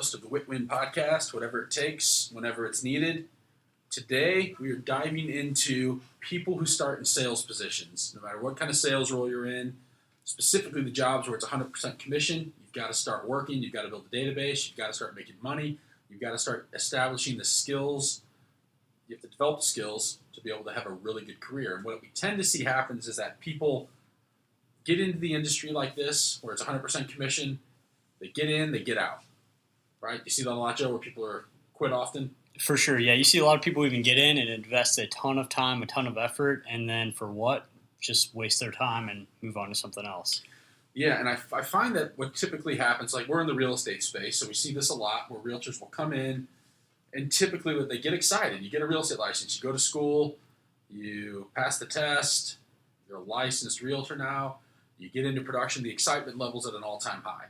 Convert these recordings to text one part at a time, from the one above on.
host of the Win podcast, whatever it takes, whenever it's needed. Today, we are diving into people who start in sales positions. No matter what kind of sales role you're in, specifically the jobs where it's 100% commission, you've got to start working, you've got to build a database, you've got to start making money, you've got to start establishing the skills. You have to develop the skills to be able to have a really good career. And what we tend to see happens is that people get into the industry like this, where it's 100% commission. They get in, they get out, right? You see that a lot, Joe, where people are quit often? For sure, yeah. You see a lot of people even get in and invest a ton of time, a ton of effort, and then for what? Just waste their time and move on to something else. Yeah, and I find that what typically happens, like we're in the real estate space, so we see this a lot, where realtors will come in, and typically they get excited. You get a real estate license, you go to school, you pass the test, you're a licensed realtor now, you get into production, the excitement level's at an all-time high.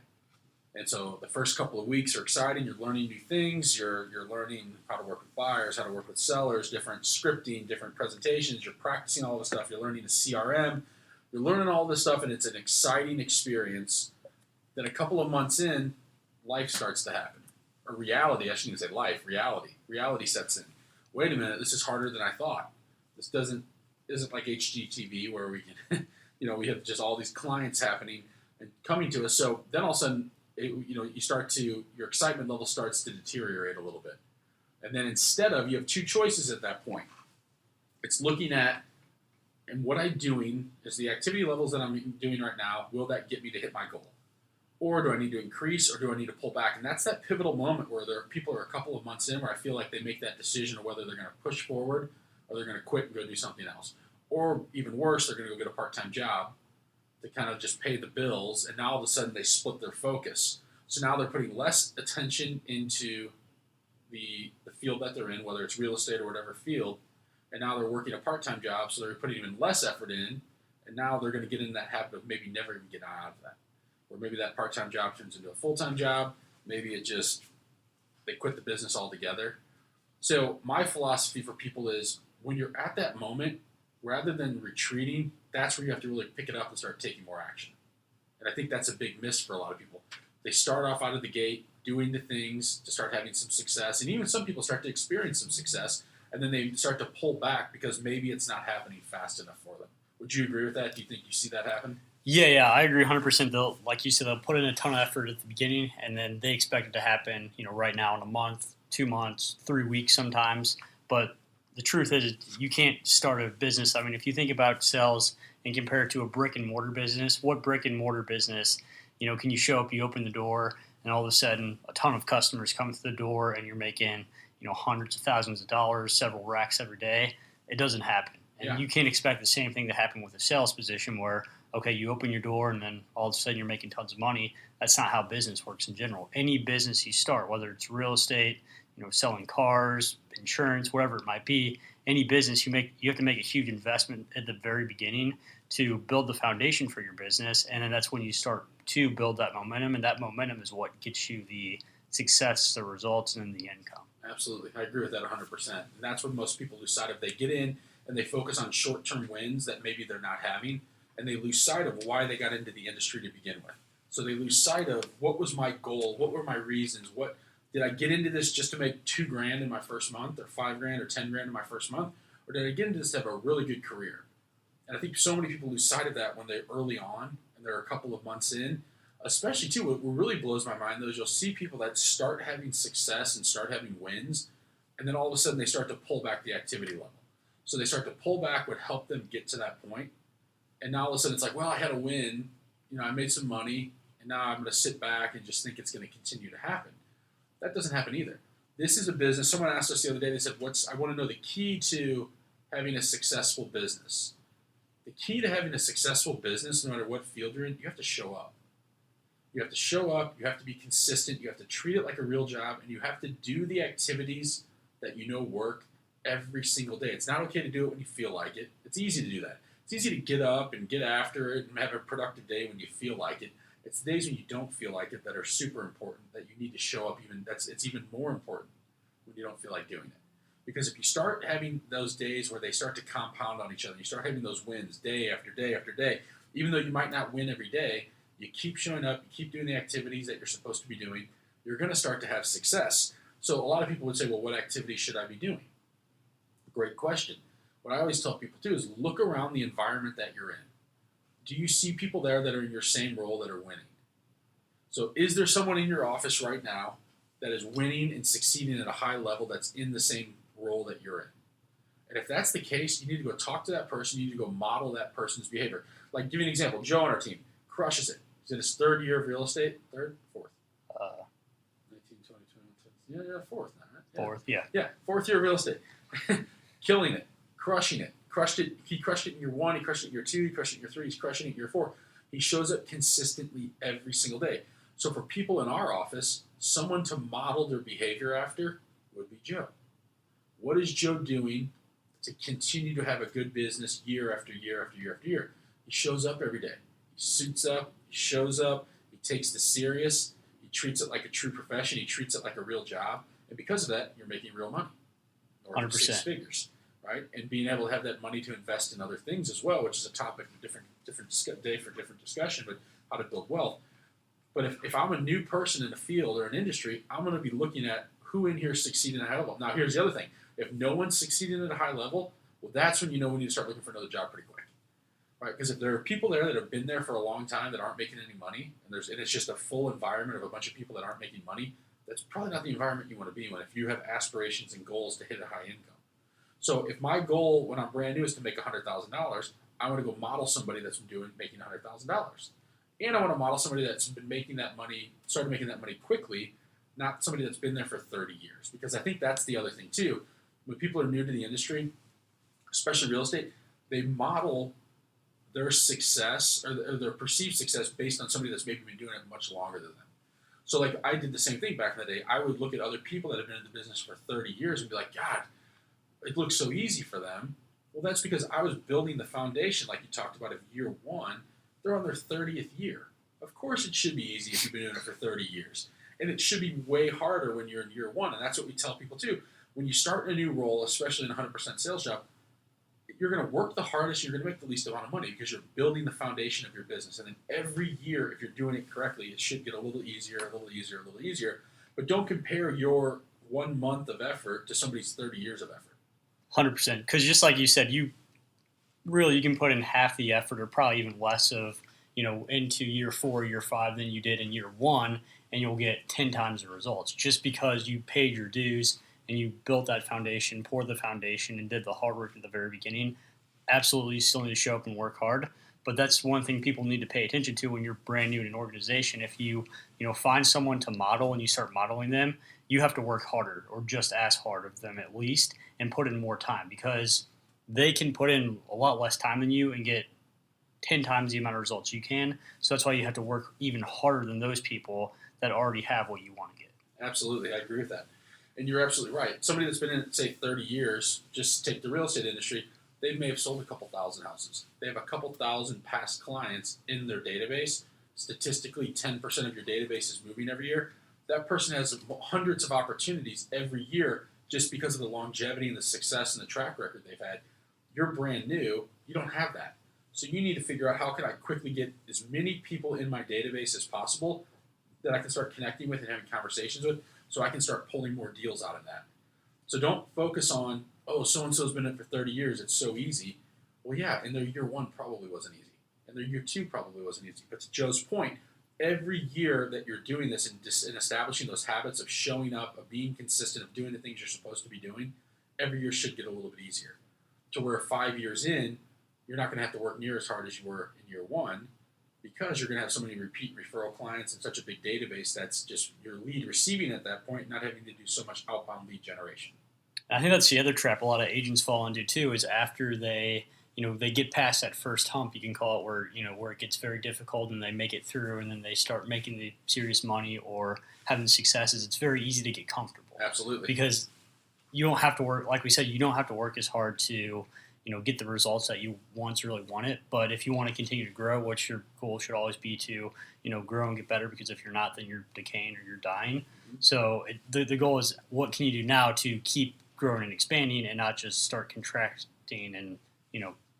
And so the first couple of weeks are exciting. You're learning new things. You're learning how to work with buyers, how to work with sellers, different scripting, different presentations. You're practicing all this stuff. You're learning the CRM. You're learning all this stuff, and it's an exciting experience. Then a couple of months in, life starts to happen. Or reality, I shouldn't even say life, reality. Reality sets in. Wait a minute, this is harder than I thought. This isn't like HGTV where we can, we have just all these clients happening and coming to us. So then all of a sudden, your excitement level starts to deteriorate a little bit. And then you have two choices at that point. It's looking at, and what I'm doing is the activity levels that I'm doing right now, will that get me to hit my goal? Or do I need to increase, or do I need to pull back? And that's that pivotal moment where people are a couple of months in where I feel like they make that decision of whether they're going to push forward or they're going to quit and go do something else. Or even worse, they're going to go get a part-time job to kind of just pay the bills, and now all of a sudden they split their focus. So now they're putting less attention into the field that they're in, whether it's real estate or whatever field, and now they're working a part-time job, so they're putting even less effort in, and now they're going to get in that habit of maybe never even getting out of that. Or maybe that part-time job turns into a full-time job. Maybe they quit the business altogether. So my philosophy for people is, when you're at that moment, rather than retreating, that's where you have to really pick it up and start taking more action. And I think that's a big miss for a lot of people. They start off out of the gate doing the things to start having some success, and even some people start to experience some success, and then they start to pull back because maybe it's not happening fast enough for them. Would you agree with that? Do you think you see that happen? Yeah, I agree 100%. Like you said, they'll put in a ton of effort at the beginning, and then they expect it to happen, right now in a month, 2 months, 3 weeks sometimes. But the truth is, you can't start a business. I mean, if you think about sales and compare it to a brick and mortar business, what brick and mortar business, can you show up, you open the door, and all of a sudden a ton of customers come through the door and you're making, hundreds of thousands of dollars, several racks every day? It doesn't happen. And You can't expect the same thing to happen with a sales position where, okay, you open your door and then all of a sudden you're making tons of money. That's not how business works in general. Any business you start, whether it's real estate, selling cars, insurance, whatever it might be, any business you have to make a huge investment at the very beginning to build the foundation for your business. And then that's when you start to build that momentum. And that momentum is what gets you the success, the results, and then the income. Absolutely. I agree with that 100%. And that's when most people lose sight of. They get in and they focus on short-term wins that maybe they're not having, and they lose sight of why they got into the industry to begin with. So they lose sight of, what was my goal? What were my reasons? What did I get into this just to make $2,000 in my first month, or $5,000 or $10,000 in my first month? Or did I get into this to have a really good career? And I think so many people lose sight of that when they're early on and they're a couple of months in. Especially, too, what really blows my mind, though, is you'll see people that start having success and start having wins, and then all of a sudden they start to pull back the activity level. So they start to pull back what helped them get to that point. And now all of a sudden it's like, well, I had a win, I made some money, and now I'm going to sit back and just think it's going to continue to happen. That doesn't happen either. This is a business. Someone asked us the other day, they said, I want to know the key to having a successful business. The key to having a successful business, no matter what field you're in, you have to show up. You have to show up, you have to be consistent, you have to treat it like a real job, and you have to do the activities that work every single day. It's not okay to do it when you feel like it. It's easy to do that. It's easy to get up and get after it and have a productive day when you feel like it. It's the days when you don't feel like it that are super important, that you need to show up. It's even more important when you don't feel like doing it. Because if you start having those days where they start to compound on each other, you start having those wins day after day after day, even though you might not win every day, you keep showing up, you keep doing the activities that you're supposed to be doing, you're going to start to have success. So a lot of people would say, well, what activity should I be doing? Great question. What I always tell people too is look around the environment that you're in. Do you see people there that are in your same role that are winning? So is there someone in your office right now that is winning and succeeding at a high level that's in the same role that you're in? And if that's the case, you need to go talk to that person. You need to go model that person's behavior. Like, give you an example. Joe on our team crushes it. He's in his third year of real estate. Third? Fourth? 19, 20, 21, yeah, fourth now, right? Yeah. Fourth, yeah. Yeah, fourth year of real estate. Killing it. Crushing it. Crushed it. He crushed it in year 1. He crushed it in year 2. He crushed it in year 3. He's crushing it in year 4. He shows up consistently every single day. So for people in our office, someone to model their behavior after would be Joe. What is Joe doing to continue to have a good business year after year after year after year? He shows up every day. He suits up. He shows up. He takes this serious. He treats it like a true profession. He treats it like a real job. And because of that, you're making real money. North of 6 figures, right? And being able to have that money to invest in other things as well, which is a topic of different day for different discussion, but how to build wealth. But if I'm a new person in a field or an industry, I'm going to be looking at who in here is succeeding at a high level. Now, here's the other thing. If no one's succeeding at a high level, well, that's when you know we need to start looking for another job pretty quick, right? Because if there are people there that have been there for a long time that aren't making any money, and it's just a full environment of a bunch of people that aren't making money, that's probably not the environment you want to be in if you have aspirations and goals to hit a high income. So if my goal when I'm brand new is to make $100,000, I want to go model somebody that's making $100,000. And I want to model somebody that's been making that money, started making that money quickly, not somebody that's been there for 30 years. Because I think that's the other thing too. When people are new to the industry, especially real estate, they model their success or their perceived success based on somebody that's maybe been doing it much longer than them. So like I did the same thing back in the day. I would look at other people that have been in the business for 30 years and be like, God, it looks so easy for them. Well, that's because I was building the foundation like you talked about of year 1. They're on their 30th year. Of course it should be easy if you've been doing it for 30 years. And it should be way harder when you're in year 1. And that's what we tell people too. When you start in a new role, especially in a 100% sales job, you're going to work the hardest, you're going to make the least amount of money because you're building the foundation of your business. And then every year, if you're doing it correctly, it should get a little easier, a little easier, a little easier. But don't compare your 1 month of effort to somebody's 30 years of effort. 100%. Because just like you said, you can put in half the effort or probably even less of, into year 4, year 5 than you did in year 1, and you'll get 10 times the results just because you paid your dues and you built that foundation, poured the foundation, and did the hard work at the very beginning. Absolutely, you still need to show up and work hard. But that's one thing people need to pay attention to when you're brand new in an organization. If you find someone to model and you start modeling them, you have to work harder or just as hard of them at least and put in more time because they can put in a lot less time than you and get 10 times the amount of results you can. So that's why you have to work even harder than those people that already have what you want to get. Absolutely. I agree with that. And you're absolutely right. Somebody that's been in, say, 30 years, just take the real estate industry, they may have sold a couple thousand houses. They have a couple thousand past clients in their database. Statistically, 10% of your database is moving every year. That person has hundreds of opportunities every year just because of the longevity and the success and the track record they've had. You're brand new. You don't have that. So you need to figure out how can I quickly get as many people in my database as possible that I can start connecting with and having conversations with so I can start pulling more deals out of that. So don't focus on, oh, so-and-so's been in it for 30 years. It's so easy. Well, yeah, and their year 1 probably wasn't easy. And their year 2 probably wasn't easy. But to Joe's point, every year that you're doing this and establishing those habits of showing up, of being consistent, of doing the things you're supposed to be doing, every year should get a little bit easier. To where 5 years in, you're not going to have to work near as hard as you were in year 1 because you're going to have so many repeat referral clients and such a big database that's just your lead receiving at that point, not having to do so much outbound lead generation. I think that's the other trap a lot of agents fall into too is after they get past that first hump, you can call it, where it gets very difficult and they make it through and then they start making the serious money or having successes. It's very easy to get comfortable. Absolutely. Because you don't have to work, like we said, you don't have to work as hard to get the results that you once really wanted. But if you want to continue to grow, what your goal should always be to, grow and get better, because if you're not, then you're decaying or you're dying. Mm-hmm. So the goal is, what can you do now to keep growing and expanding and not just start contracting and,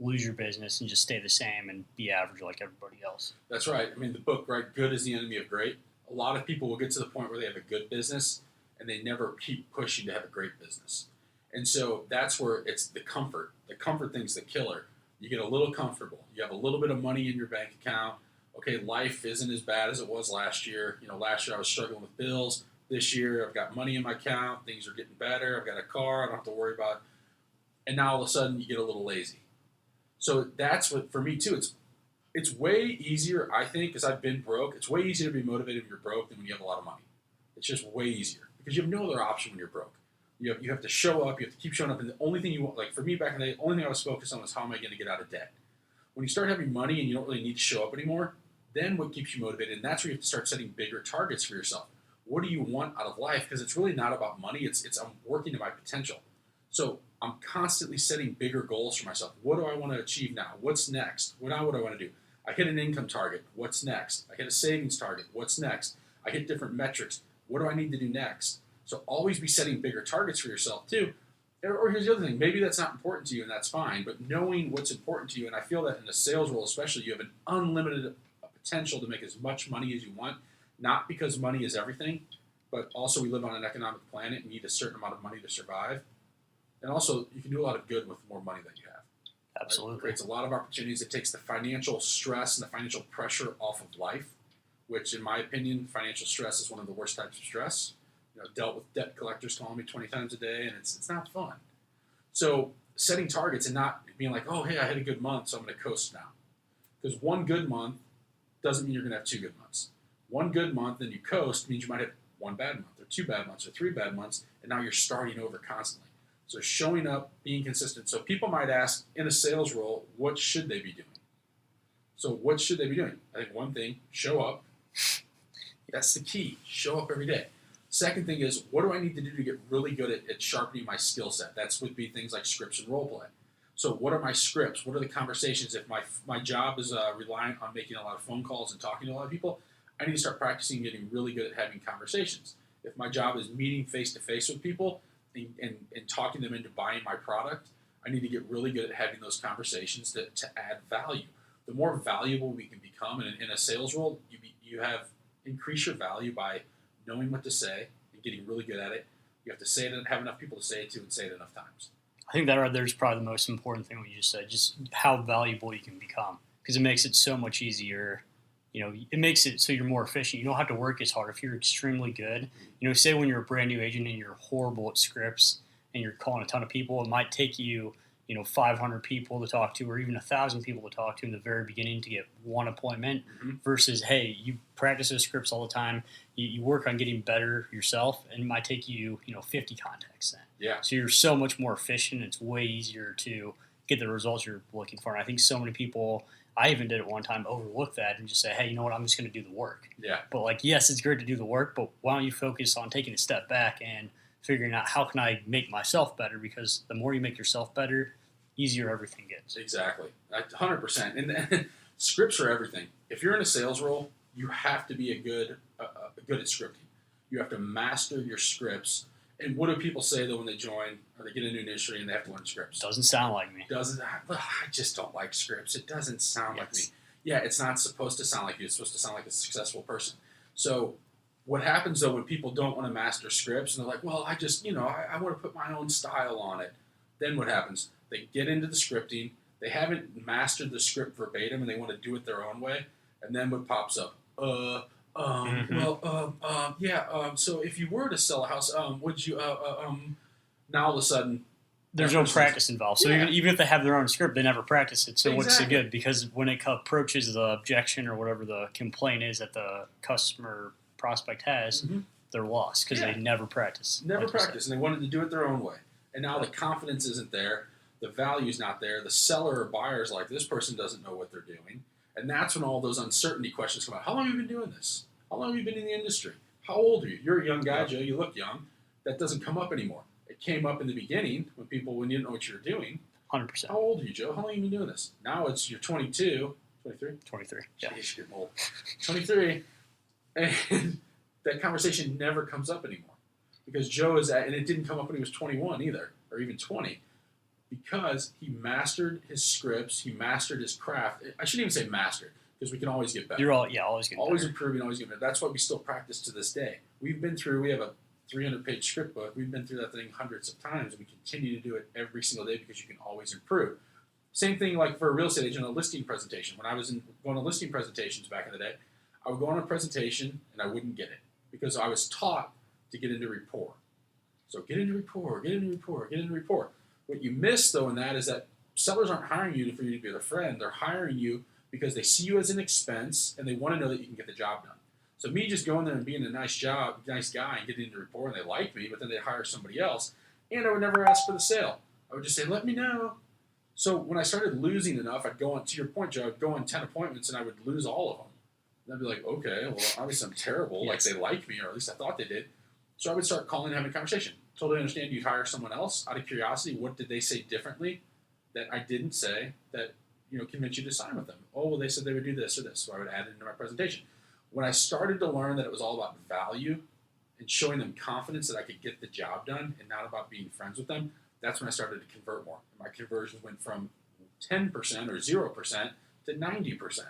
lose your business and just stay the same and be average like everybody else. That's right. I mean, the book, right, Good is the Enemy of Great. A a lot of people will get to the point where they have a good business and they never keep pushing to have a great business. And so that's where it's the comfort. The comfort thing's the killer. You get a little comfortable. You have a little bit of money in your bank account. Okay, life isn't as bad as it was last year. Last year I was struggling with bills. This year I've got money in my account. Things are getting better. I've got a car. I don't have to worry about. And now all of a sudden you get a little lazy. So that's what, for me too, it's way easier, I think, because I've been broke. It's way easier to be motivated when you're broke than when you have a lot of money. It's just way easier because you have no other option when you're broke. You have to show up. You have to keep showing up. And the only thing you want, like for me back in the day, the only thing I was focused on was how am I going to get out of debt. When you start having money and you don't really need to show up anymore, then what keeps you motivated? And that's where you have to start setting bigger targets for yourself. What do you want out of life? Because it's really not about money. It's I'm working to my potential. So I'm constantly setting bigger goals for myself. What do I want to achieve now? What's next? What do I want to do? I hit an income target. What's next? I hit a savings target. What's next? I hit different metrics. What do I need to do next? So always be setting bigger targets for yourself too. Or here's the other thing. Maybe that's not important to you and that's fine, but knowing what's important to you, and I feel that in a sales role especially, you have an unlimited potential to make as much money as you want, not because money is everything, but also we live on an economic planet and need a certain amount of money to survive. And also you can do a lot of good with more money that you have. Absolutely. It creates a lot of opportunities. It takes the financial stress and the financial pressure off of life, which in my opinion, financial stress is one of the worst types of stress. Dealt with debt collectors calling me 20 times a day, and it's not fun. So setting targets and not being like, oh, hey, I had a good month, so I'm going to coast now. Because one good month doesn't mean you're going to have 2 good months. One good month, then you coast, means you might have 1 bad month, or 2 bad months, or 3 bad months, and now you're starting over constantly. So showing up, being consistent. So people might ask, in a sales role, what should they be doing? So what should they be doing? I think one thing, show up. That's the key. Show up every day. Second thing is, what do I need to do to get really good at sharpening my skill set? That's would be things like scripts and role play. So what are my scripts? What are the conversations? If my job is reliant on making a lot of phone calls and talking to a lot of people, I need to start practicing getting really good at having conversations. If my job is meeting face-to-face with people and talking them into buying my product, I need to get really good at having those conversations to add value. The more valuable we can become in a sales role, you have increase your value by knowing what to say and getting really good at it. You have to say it and have enough people to say it to and say it enough times. I think that right there is probably the most important thing what you just said, just how valuable you can become, because it makes it so much easier. It makes it so you're more efficient. You don't have to work as hard if you're extremely good. Say when you're a brand new agent and you're horrible at scripts and you're calling a ton of people, it might take you 500 people to talk to or even 1,000 people to talk to in the very beginning to get one appointment versus, hey, you practice those scripts all the time. You work on getting better yourself, and it might take you, 50 contacts then. Yeah. So you're so much more efficient. It's way easier to get the results you're looking for. And I think so many people, I even did it one time, overlook that and just say, hey, you know what, I'm just going to do the work. Yeah. But yes, it's great to do the work, but why don't you focus on taking a step back and figuring out how can I make myself better? Because the more you make yourself better, easier everything gets. Exactly. 100%. And scripts are everything. If you're in a sales role, you have to be good at scripting. You have to master your scripts. And what do people say, though, when they join or they get into an industry and they have to learn scripts? Doesn't sound like me. I just don't like scripts. It doesn't sound like me. Yeah, it's not supposed to sound like you. It's supposed to sound like a successful person. So what happens, though, when people don't want to master scripts and they're like, well, I just, I want to put my own style on it. Then what happens? They get into the scripting. They haven't mastered the script verbatim and they want to do it their own way. And then what pops up? So if you were to sell a house, would you, now all of a sudden, there's no practice involved. So even if they have their own script, they never practice it. So Exactly. What's it good? Because when it approaches the objection or whatever the complaint is that the customer prospect has, they're lost because they never practice. Never practice, and they wanted to do it their own way. And now the confidence isn't there. The value's not there. The seller or buyer's like, this person doesn't know what they're doing. And that's when all those uncertainty questions come out. How long have you been doing this? How long have you been in the industry? How old are you? You're a young guy, Joe. You look young. That doesn't come up anymore. It came up in the beginning when you didn't know what you were doing. 100%. How old are you, Joe? How long have you been doing this? Now you're 22. 23? 23. Yeah. Jeez, you're getting old. 23. And that conversation never comes up anymore. Because Joe and it didn't come up when he was 21 either, or even 20. Because he mastered his scripts, he mastered his craft. I shouldn't even say mastered, because we can always get better. You're always getting always better. improving, always getting better. That's why we still practice to this day. We have a 300-page script book. We've been through that thing hundreds of times, and we continue to do it every single day because you can always improve. Same thing like for a real estate agent, a listing presentation. When I was going to listing presentations back in the day, I would go on a presentation and I wouldn't get it because I was taught to get into rapport. So get into rapport, get into rapport, get into rapport. What you miss though in that is that sellers aren't hiring you for you to be their friend. They're hiring you because they see you as an expense and they want to know that you can get the job done. So me just going there and being a nice guy and getting into rapport and they like me, but then they hire somebody else, and I would never ask for the sale. I would just say, let me know. So when I started losing enough, I'd go on, to your point, Joe, I'd go on 10 appointments and I would lose all of them. And I'd be like, okay, well, obviously I'm terrible. Yes. Like they like me, or at least I thought they did. So I would start calling and having a conversation. Totally understand you'd hire someone else. Out of curiosity, what did they say differently that I didn't say that, convinced you to sign with them? Oh, well, they said they would do this or this. So I would add it into my presentation. When I started to learn that it was all about value and showing them confidence that I could get the job done and not about being friends with them, that's when I started to convert more. My conversions went from 10% or 0% to 90%.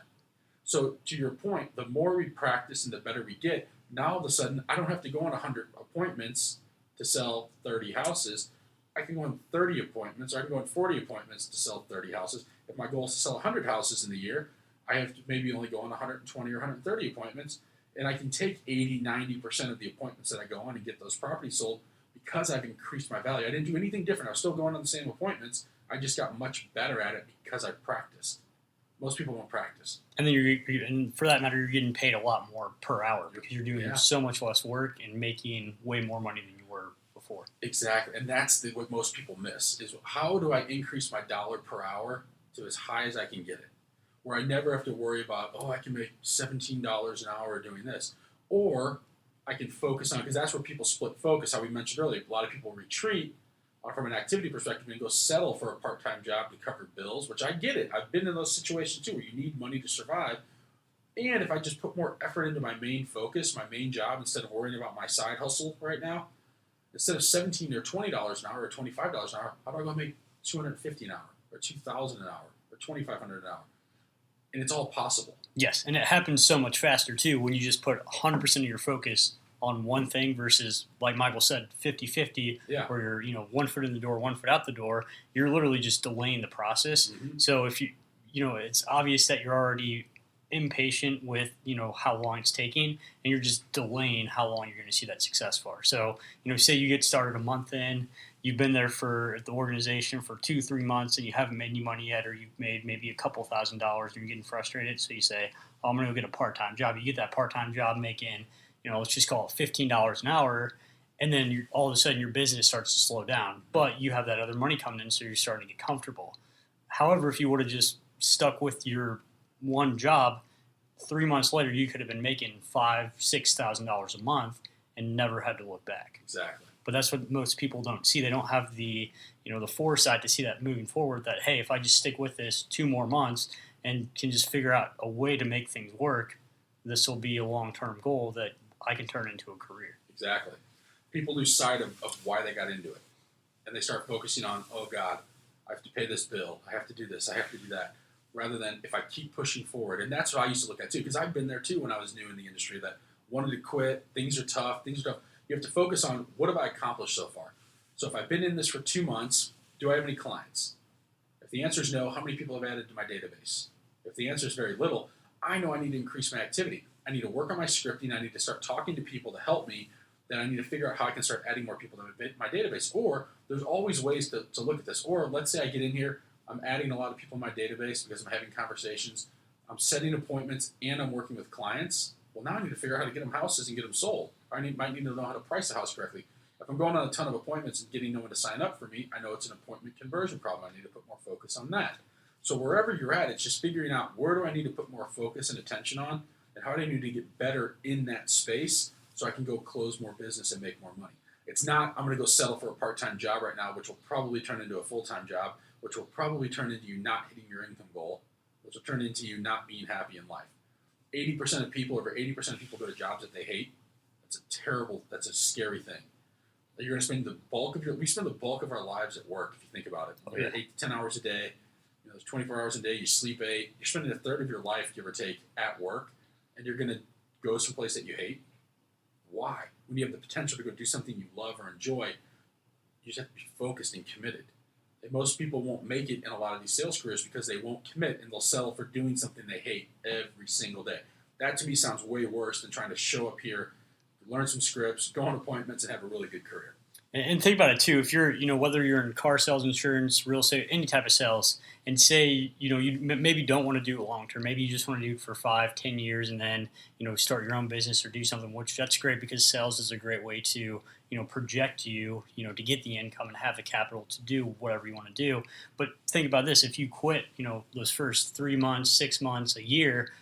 So to your point, the more we practice and the better we get, now all of a sudden I don't have to go on 100 appointments to sell 30 houses. I can go on 30 appointments, or I can go on 40 appointments to sell 30 houses. If my goal is to sell 100 houses in the year, I have to maybe only go on 120 or 130 appointments, and I can take 80, 90% of the appointments that I go on and get those properties sold because I've increased my value. I didn't do anything different. I was still going on the same appointments. I just got much better at it because I practiced. Most people won't practice. And then and for that matter, you're getting paid a lot more per hour because you're doing so much less work and making way more money than you were before. Exactly, and that's what most people miss is how do I increase my dollar per hour to as high as I can get it, where I never have to worry about, I can make $17 an hour doing this, or I can focus on, because that's where people split focus, how we mentioned earlier. A lot of people retreat from an activity perspective and go settle for a part-time job to cover bills, which I get it. I've been in those situations too where you need money to survive. And if I just put more effort into my main focus, my main job, instead of worrying about my side hustle right now, instead of $17 or $20 an hour or $25 an hour, how do I go make $250 an hour or $2,000 an hour or $2,500 an hour? And it's all possible. Yes, and it happens so much faster too when you just put 100% of your focus on one thing versus, like Michael said, 50-50, where you're 1 foot in the door, 1 foot out the door. You're literally just delaying the process. Mm-hmm. So if it's obvious that you're already impatient with how long it's taking, and you're just delaying how long you're going to see that success for. So say you get started a month in, you've been there for the organization for 2-3 months, and you haven't made any money yet, or you've made maybe a couple $1,000s, and you're getting frustrated. So you say, I'm going to go get a part-time job. You get that part-time job making, let's just call it $15 an hour, and then all of a sudden your business starts to slow down. But you have that other money coming in, so you're starting to get comfortable. However, if you would have just stuck with your one job, 3 months later you could have been making $5,000-$6,000 a month and never had to look back. Exactly. But that's what most people don't see. They don't have the the foresight to see that moving forward, that hey, if I just stick with this 2 more months and can just figure out a way to make things work, this will be a long-term goal that I can turn into a career. Exactly. People lose sight of why they got into it. And they start focusing on, oh God, I have to pay this bill. I have to do this. I have to do that. Rather than if I keep pushing forward. And that's what I used to look at too, because I've been there too when I was new in the industry, that wanted to quit. Things are tough. You have to focus on, what have I accomplished so far? So if I've been in this for 2 months, do I have any clients? If the answer is no, how many people have added to my database? If the answer is very little, I know I need to increase my activity. I need to work on my scripting. I need to start talking to people to help me. Then I need to figure out how I can start adding more people to my database. Or there's always ways to look at this. Or let's say I get in here, I'm adding a lot of people in my database because I'm having conversations. I'm setting appointments and I'm working with clients. Well, now I need to figure out how to get them houses and get them sold. I might need to know how to price a house correctly. If I'm going on a ton of appointments and getting no one to sign up for me, I know it's an appointment conversion problem. I need to put more focus on that. So wherever you're at, it's just figuring out, where do I need to put more focus and attention on, and how do I need to get better in that space so I can go close more business and make more money. It's not, I'm going to go settle for a part-time job right now, which will probably turn into a full-time job, which will probably turn into you not hitting your income goal, which will turn into you not being happy in life. 80% of people, over 80% of people go to jobs that they hate. That's a scary thing. You're going to spend we spend the bulk of our lives at work, if you think about it. 8 to 10 hours a day. there's 24 hours a day. You sleep 8. You're spending a third of your life, give or take, at work, and you're going to go someplace that you hate. Why? When you have the potential to go do something you love or enjoy, you just have to be focused and committed. And most people won't make it in a lot of these sales careers because they won't commit and they'll settle for doing something they hate every single day. That to me sounds way worse than trying to show up here, learn some scripts, go on appointments, and have a really good career. And think about it too. If you're, whether you're in car sales, insurance, real estate, any type of sales, and say, you maybe don't want to do it long term. Maybe you just want to do it for 5-10 years, and then, start your own business or do something. Which that's great because sales is a great way to, project you, to get the income and have the capital to do whatever you want to do. But think about this: if you quit, those first 3 months, 6 months, a year,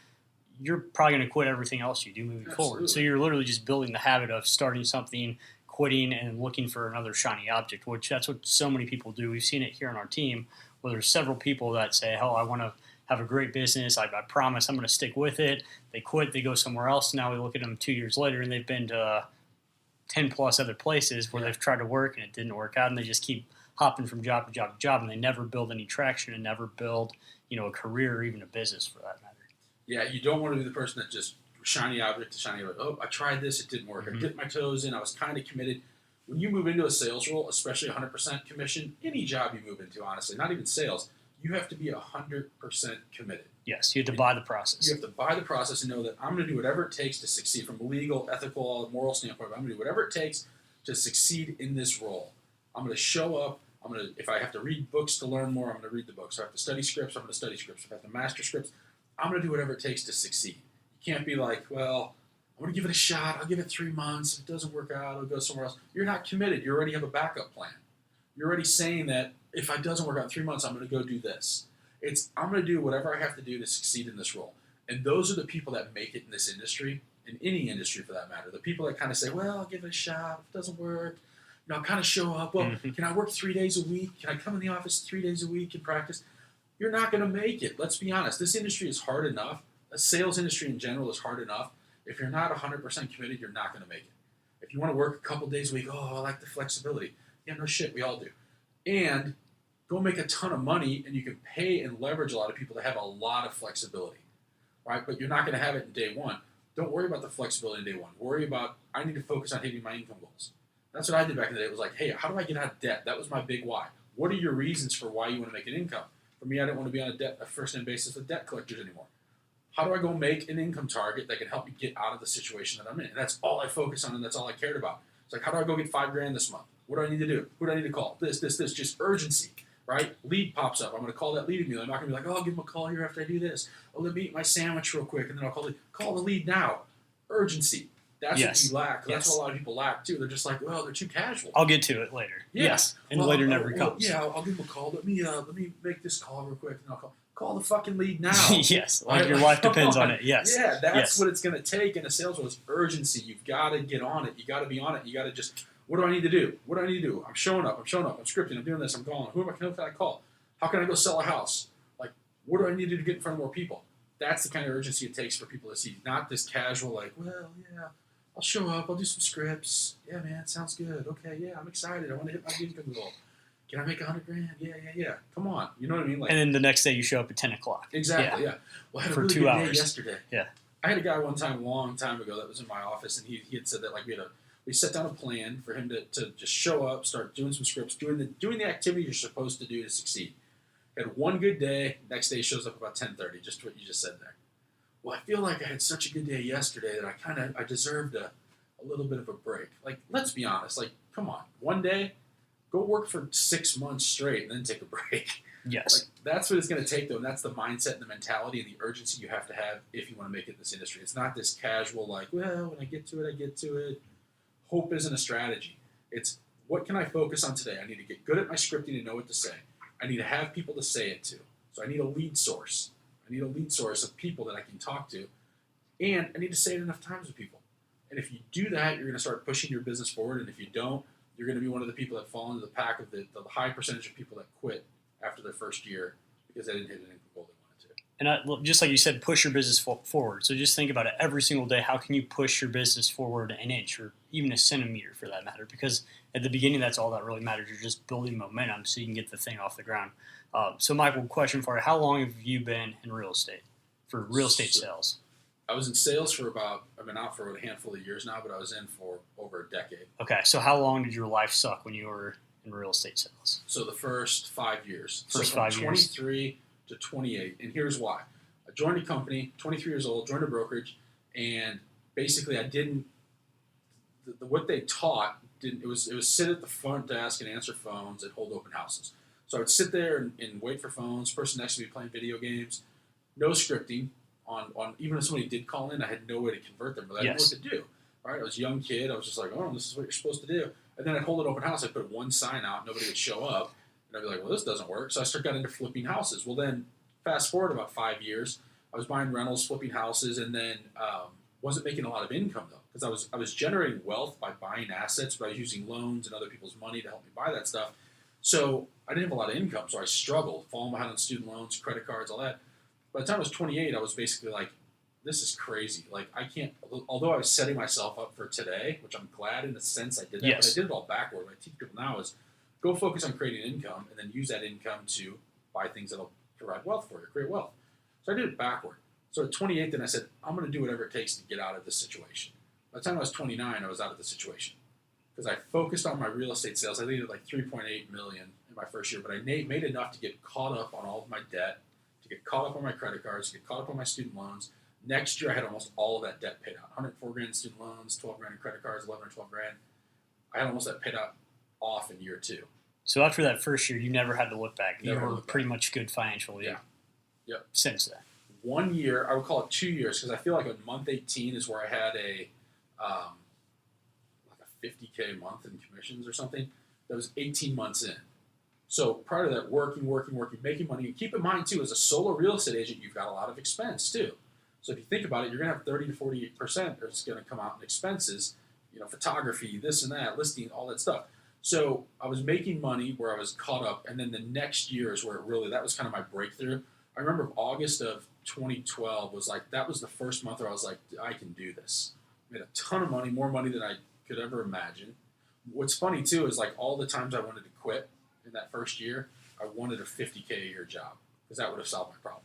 you're probably going to quit everything else you do moving forward. So you're literally just building the habit of starting something, quitting, and looking for another shiny object, which that's what so many people do. We've seen it here on our team where there's several people that say, oh, I want to have a great business. I promise I'm going to stick with it. They quit. They go somewhere else. Now we look at them 2 years later, and they've been to 10 plus other places where they've tried to work, and it didn't work out, and they just keep hopping from job to job to job, and they never build any traction and never build, a career or even a business for that matter. Yeah, you don't want to be the person that just shiny object to shiny object. Oh, I tried this, it didn't work. I dipped my toes in, I was kind of committed. When you move into a sales role, especially 100% commission, any job you move into, honestly, not even sales, you have to be 100% committed. Yes, you have to buy the process. You have to buy the process and know that I'm going to do whatever it takes to succeed from a legal, ethical, moral standpoint. I'm going to do whatever it takes to succeed in this role. I'm going to show up. If I have to read books to learn more, I'm going to read the books. If I have to study scripts, I'm going to study scripts. If I have to master scripts, I'm going to do whatever it takes to succeed. You can't be like, well, I'm going to give it a shot. I'll give it 3 months. If it doesn't work out, I'll go somewhere else. You're not committed. You already have a backup plan. You're already saying that if it doesn't work out in 3 months, I'm going to go do this. I'm going to do whatever I have to do to succeed in this role. And those are the people that make it in this industry, in any industry for that matter. The people that kind of say, well, I'll give it a shot. If it doesn't work, I'll kind of show up. Well, can I work 3 days a week? Can I come in the office 3 days a week and practice? You're not going to make it. Let's be honest. This industry is hard enough. The sales industry in general is hard enough. If you're not 100% committed, you're not going to make it. If you want to work a couple days a week, oh, I like the flexibility. Yeah, no shit, we all do. And go make a ton of money, and you can pay and leverage a lot of people to have a lot of flexibility, right? But you're not going to have it in day one. Don't worry about the flexibility in day one. Worry about, I need to focus on hitting my income goals. That's what I did back in the day. It was like, hey, how do I get out of debt? That was my big why. What are your reasons for why you want to make an income? For me, I didn't want to be on a first-name basis with debt collectors anymore. How do I go make an income target that can help me get out of the situation that I'm in? And that's all I focused on, and that's all I cared about. It's like, how do I go get $5,000 this month? What do I need to do? Who do I need to call? This. Just urgency, right? Lead pops up. I'm going to call that lead immediately. I'm not going to be like, oh, I'll give him a call here after I do this. Oh, let me eat my sandwich real quick, and then I'll call the lead now. Urgency. That's what you lack. That's what a lot of people lack, too. They're just like, well, they're too casual. I'll get to it later. Yeah. Yes. And later never comes. Yeah, I'll give him a call. Let me make this call real quick, and I'll call the fucking lead now. Yes, like your life depends on it. Yes. Yeah, that's what it's going to take in a sales role is urgency. You've got to get on it. You got to be on it. You got to just, what do I need to do? What do I need to do? I'm showing up. I'm scripting. I'm doing this. I'm calling. Who can I call? How can I go sell a house? Like, what do I need to do to get in front of more people? That's the kind of urgency it takes for people to see. Not this casual, like, well, yeah, I'll show up. I'll do some scripts. Yeah, man, sounds good. Okay, yeah, I'm excited. I want to hit my income goal. Can I make $100,000? Yeah. Come on. You know what I mean? Like, and then the next day you show up at 10 o'clock. Exactly, yeah. Well, I had a for really 2 good hours. day yesterday. Yeah. I had a guy one time, a long time ago, that was in my office, and he had said that, like, we set down a plan for him to just show up, start doing some scripts, doing the activity you're supposed to do to succeed. Had one good day. Next day he shows up about 10:30, just what you just said there. Well, I feel like I had such a good day yesterday that I deserved a little bit of a break. Like, let's be honest. Like, come on. One day, go work for 6 months straight and then take a break. Yes. Like, that's what it's going to take, though, and that's the mindset and the mentality and the urgency you have to have if you want to make it in this industry. It's not this casual, like, well, when I get to it, I get to it. Hope isn't a strategy. It's, what can I focus on today? I need to get good at my scripting and know what to say. I need to have people to say it to. So I need a lead source. I need a lead source of people that I can talk to, and I need to say it enough times with people. And if you do that, you're going to start pushing your business forward, and if you don't, you're going to be one of the people that fall into the pack of the high percentage of people that quit after their first year because they didn't hit an income goal they wanted to. And just like you said, push your business forward. So just think about it every single day. How can you push your business forward an inch or even a centimeter for that matter? Because at the beginning, that's all that really matters. You're just building momentum so you can get the thing off the ground. So, Michael, question for you: how long have you been in real estate for real estate sales? I was in sales for I've been out for a handful of years now, but I was in for over a decade. Okay, so how long did your life suck when you were in real estate sales? So the first 5 years. First so from 5 years. 23 to 28, and here's why. I joined a company, 23 years old, joined a brokerage, and basically I didn't. What they taught didn't. It was sit at the front desk and answer phones and hold open houses. So I would sit there and wait for phones. Person next to me playing video games, no scripting. On even if somebody did call in, I had no way to convert them, but I didn't know what to do. Right? I was a young kid. I was just like, oh, this is what you're supposed to do. And then I'd hold an open house. I'd put one sign out. Nobody would show up. And I'd be like, well, this doesn't work. So I got into flipping houses. Well, then fast forward about 5 years, I was buying rentals, flipping houses, and then wasn't making a lot of income, though, because I was generating wealth by buying assets, but I was using loans and other people's money to help me buy that stuff. So I didn't have a lot of income. So I struggled, falling behind on student loans, credit cards, all that. By the time I was 28, I was basically like, this is crazy. Like, I can't, although I was setting myself up for today, which I'm glad in a sense I did that, Yes. but I did it all backward. What I teach people now is go focus on creating income and then use that income to buy things that'll provide wealth for you, create wealth. So I did it backward. So at 28, then I said, I'm going to do whatever it takes to get out of this situation. By the time I was 29, I was out of the situation because I focused on my real estate sales. I did like $3.8 million in my first year, but I made enough to get caught up on all of my debt, to get caught up on my credit cards, to get caught up on my student loans. Next year, I had almost all of that debt paid out. 104 grand in student loans, 12 grand in credit cards, 11 or 12 grand. I had almost that paid out off in year 2. So after that first year, you never had to look back. You Never were looked pretty back. much good financially. Yeah. Yep. Since then. 1 year, I would call it 2 years, because I feel like on month 18 is where I had like a $50K a month in commissions or something. That was 18 months in. So prior to that, working, making money. And keep in mind, too, as a solo real estate agent, you've got a lot of expense, too. So if you think about it, you're going to have 30 to 48% that's going to come out in expenses, photography, this and that, listing, all that stuff. So I was making money where I was caught up, and then the next year is where that was kind of my breakthrough. I remember August of 2012 that was the first month where I was like, I can do this. I made a ton of money, more money than I could ever imagine. What's funny, too, is like all the times I wanted to quit in that first year, I wanted a $50K a year job because that would have solved my problem.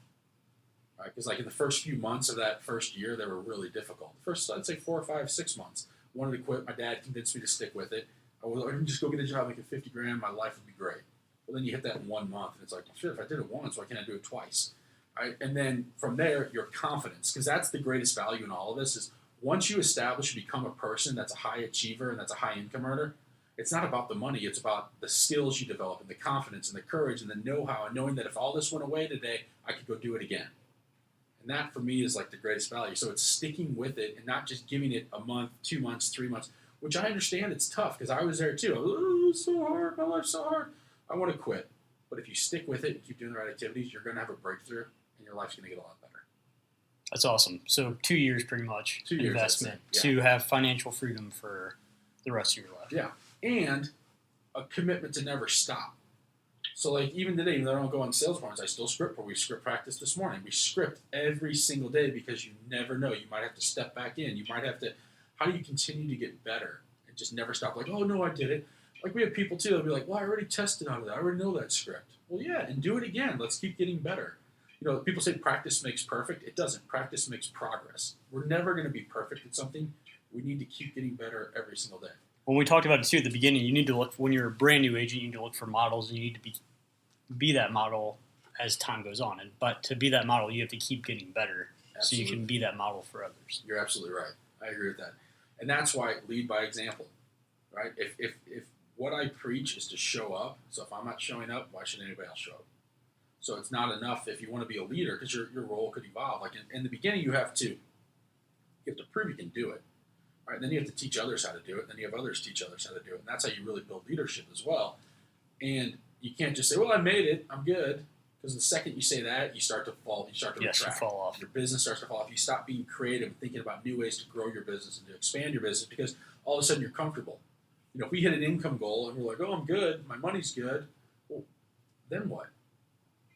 Right? Because like in the first few months of that first year, they were really difficult. The first, I'd say 4 or 5, 6 months. I wanted to quit. My dad convinced me to stick with it. I would just go get a job making 50 grand. My life would be great. Well, then you hit that in 1 month, and it's like, well, shit, if I did it once, why can't I do it twice? Right? And then from there, your confidence, because that's the greatest value in all of this, is once you establish and become a person that's a high achiever and that's a high income earner, it's not about the money. It's about the skills you develop and the confidence and the courage and the know-how and knowing that if all this went away today, I could go do it again. And that, for me, is like the greatest value. So it's sticking with it and not just giving it a month, 2 months, 3 months, which I understand it's tough because I was there too. Oh, it's so hard. My life's so hard. I want to quit. But if you stick with it and keep doing the right activities, you're going to have a breakthrough and your life's going to get a lot better. That's awesome. So 2 years pretty much 2 years, investment yeah. to have financial freedom for the rest of your life. Yeah. And a commitment to never stop. So like even today, even though I don't go on sales appointments, I still script, but we script practice this morning. We script every single day because you never know. You might have to step back in. You might have to, how do you continue to get better and just never stop? Like, oh no, I did it. Like we have people too, they'll be like, well, I already tested out of that. I already know that script. Well, yeah, and do it again. Let's keep getting better. People say practice makes perfect. It doesn't. Practice makes progress. We're never going to be perfect at something. We need to keep getting better every single day. When we talked about it too at the beginning, you need to look, when you're a brand new agent, you need to look for models and you need to be that model as time goes on. But to be that model, you have to keep getting better. Absolutely. So you can be that model for others. You're absolutely right. I agree with that. And that's why lead by example, right? If what I preach is to show up, so if I'm not showing up, why should anybody else show up? So it's not enough if you want to be a leader because your role could evolve. Like in the beginning, you have to prove you can do it. Right? Then you have to teach others how to do it. Then you have others teach others how to do it. And that's how you really build leadership as well. And you can't just say, well, I made it. I'm good. Because the second you say that, you start to fall. You start to retract. You fall off. Your business starts to fall off. You stop being creative and thinking about new ways to grow your business and to expand your business because all of a sudden you're comfortable. If we hit an income goal and we're like, oh, I'm good. My money's good. Well, then what?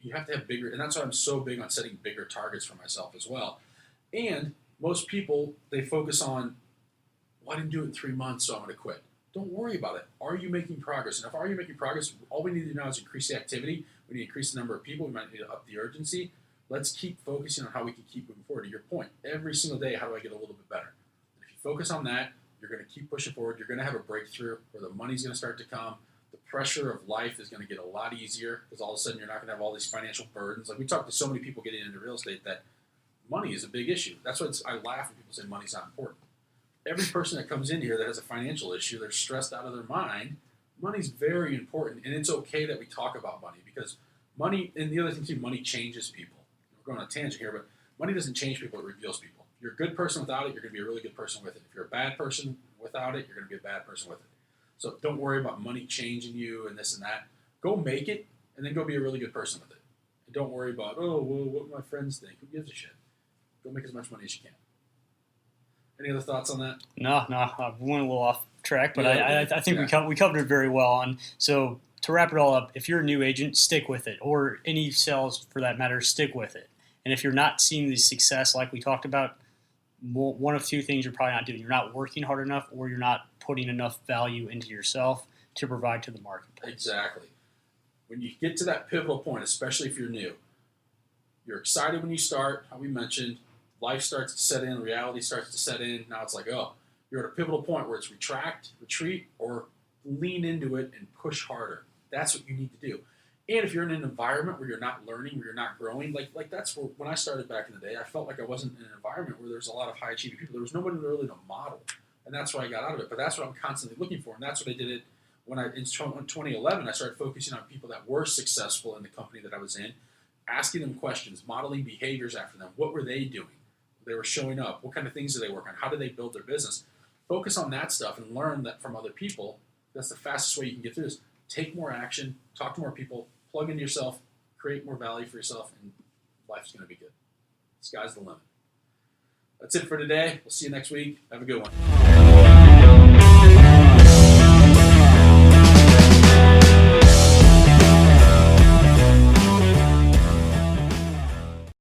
You have to have bigger. And that's why I'm so big on setting bigger targets for myself as well. And most people, they focus on, well, I didn't do it in 3 months, so I'm going to quit. Don't worry about it. Are you making progress? And if are you making progress, all we need to do now is increase the activity. We need to increase the number of people. We might need to up the urgency. Let's keep focusing on how we can keep moving forward. To your point, every single day, how do I get a little bit better? And if you focus on that, you're going to keep pushing forward. You're going to have a breakthrough where the money's going to start to come. The pressure of life is going to get a lot easier because all of a sudden you're not going to have all these financial burdens. Like we talk to so many people getting into real estate that money is a big issue. That's why I laugh when people say money's not important. Every person that comes in here that has a financial issue, they're stressed out of their mind. Money's very important, and it's okay that we talk about money because money, and the other thing too, money changes people. We're going on a tangent here, but money doesn't change people, it reveals people. If you're a good person without it, you're going to be a really good person with it. If you're a bad person without it, you're going to be a bad person with it. So don't worry about money changing you and this and that. Go make it, and then go be a really good person with it. And don't worry about, oh, well, what do my friends think? Who gives a shit? Go make as much money as you can. Any other thoughts on that? No, I went a little off track, but Yeah, I think we covered it very well. And so to wrap it all up, if you're a new agent, stick with it, or any sales for that matter, stick with it. And if you're not seeing the success like we talked about, one of two things you're probably not doing. You're not working hard enough, or you're not putting enough value into yourself to provide to the marketplace. Exactly. When you get to that pivotal point, especially if you're new, you're excited when you start, how we mentioned, life starts to set in, reality starts to set in. Now it's like, oh, you're at a pivotal point where it's retract, retreat, or lean into it and push harder. That's what you need to do. And if you're in an environment where you're not learning, where you're not growing, like that's where, when I started back in the day, I felt like I wasn't in an environment where there's a lot of high achieving people. There was nobody really to model. And that's why I got out of it. But that's what I'm constantly looking for. And that's what I did when in 2011, I started focusing on people that were successful in the company that I was in, asking them questions, modeling behaviors after them. What were they doing? They were showing up. What kind of things did they work on? How did they build their business? Focus on that stuff and learn that from other people. That's the fastest way you can get through this. Take more action, talk to more people, plug into yourself, create more value for yourself, and life's going to be good. Sky's the limit. That's it for today. We'll see you next week. Have a good one.